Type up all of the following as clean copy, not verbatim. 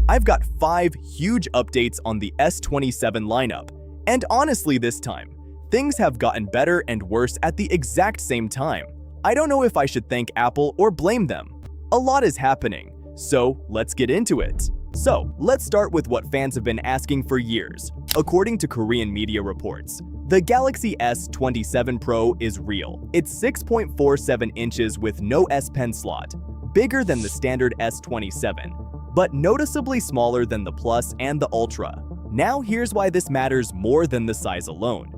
I've got 5 huge updates on the S27 lineup, and honestly this time, things have gotten better and worse at the exact same time. I don't know if I should thank Apple or blame them. A lot is happening, so let's get into it. So, let's start with what fans have been asking for years. According to Korean media reports, the Galaxy S27 Pro is real. It's 6.47 inches with no S Pen slot, bigger than the standard S27, but noticeably smaller than the Plus and the Ultra. Now here's why this matters more than the size alone.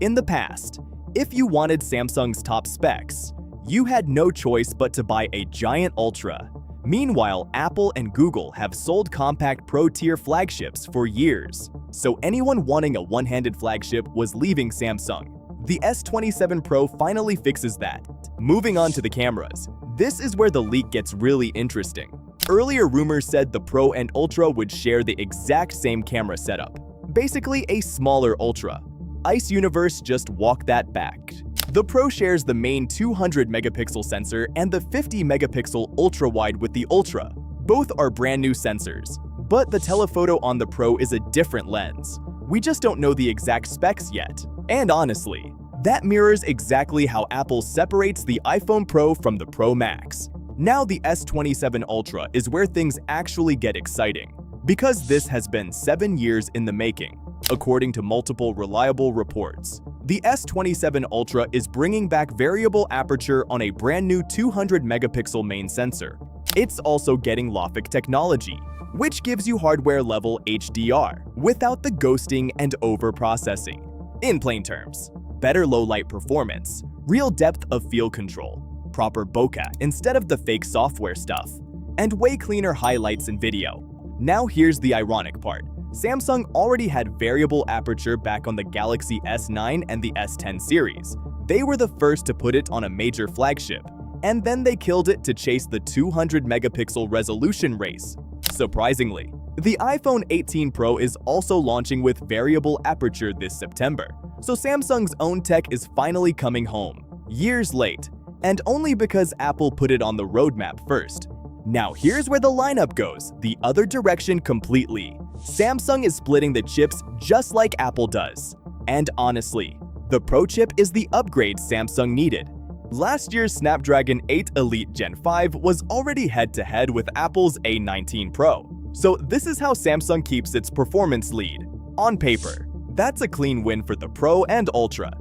In the past, if you wanted Samsung's top specs, you had no choice but to buy a giant Ultra. Meanwhile, Apple and Google have sold compact Pro-tier flagships for years, so anyone wanting a one-handed flagship was leaving Samsung. The S27 Pro finally fixes that. Moving on to the cameras, this is where the leak gets really interesting. Earlier rumors said the Pro and Ultra would share the exact same camera setup, basically a smaller Ultra. Ice Universe just walked that back. The Pro shares the main 200-megapixel sensor and the 50-megapixel ultra-wide with the Ultra. Both are brand new sensors, but the telephoto on the Pro is a different lens. We just don't know the exact specs yet. And honestly, that mirrors exactly how Apple separates the iPhone Pro from the Pro Max. Now the S27 Ultra is where things actually get exciting, because this has been 7 years in the making. According to multiple reliable reports, the S27 Ultra is bringing back variable aperture on a brand new 200-megapixel main sensor. It's also getting LOFIC technology, which gives you hardware-level HDR without the ghosting and over-processing. In plain terms, better low-light performance, real depth of field control, proper bokeh instead of the fake software stuff, and way cleaner highlights in video. Now here's the ironic part. Samsung already had variable aperture back on the Galaxy S9 and the S10 series. They were the first to put it on a major flagship, and then they killed it to chase the 200-megapixel resolution race. Surprisingly, the iPhone 18 Pro is also launching with variable aperture this September, so Samsung's own tech is finally coming home, years late, and only because Apple put it on the roadmap first. Now here's where the lineup goes the other direction completely. Samsung is splitting the chips just like Apple does. And honestly, the Pro chip is the upgrade Samsung needed. Last year's Snapdragon 8 Elite Gen 5 was already head-to-head with Apple's A19 Pro. So this is how Samsung keeps its performance lead. On paper, that's a clean win for the Pro and Ultra.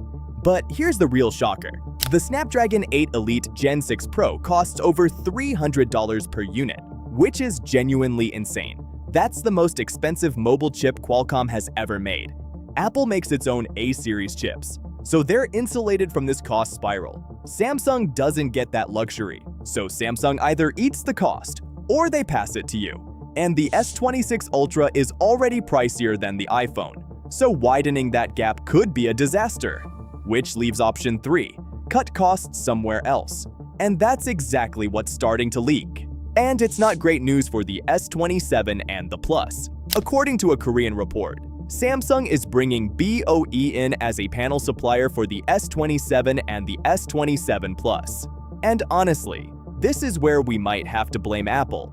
But here's the real shocker. The Snapdragon 8 Elite Gen 6 Pro costs over $300 per unit, which is genuinely insane. That's the most expensive mobile chip Qualcomm has ever made. Apple makes its own A-series chips, so they're insulated from this cost spiral. Samsung doesn't get that luxury, so Samsung either eats the cost or they pass it to you. And the S26 Ultra is already pricier than the iPhone, so widening that gap could be a disaster. Which leaves option 3, cut costs somewhere else. And that's exactly what's starting to leak. And it's not great news for the S27 and the Plus. According to a Korean report, Samsung is bringing BOE in as a panel supplier for the S27 and the S27 Plus. And honestly, this is where we might have to blame Apple.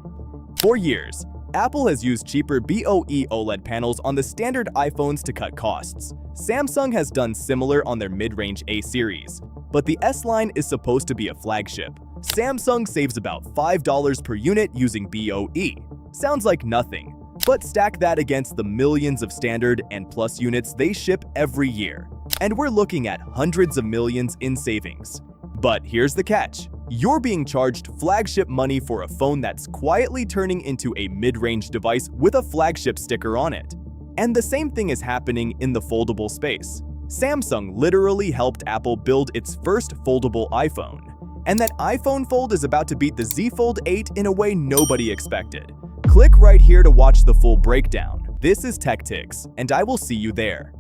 For years, Apple has used cheaper BOE OLED panels on the standard iPhones to cut costs. Samsung has done similar on their mid-range A series, but the S line is supposed to be a flagship. Samsung saves about $5 per unit using BOE. Sounds like nothing, but stack that against the millions of standard and Plus units they ship every year, and we're looking at hundreds of millions in savings. But here's the catch. You're being charged flagship money for a phone that's quietly turning into a mid-range device with a flagship sticker on it. And the same thing is happening in the foldable space. Samsung literally helped Apple build its first foldable iPhone. And that iPhone Fold is about to beat the Z Fold 8 in a way nobody expected. Click right here to watch the full breakdown. This is Techtics, and I will see you there.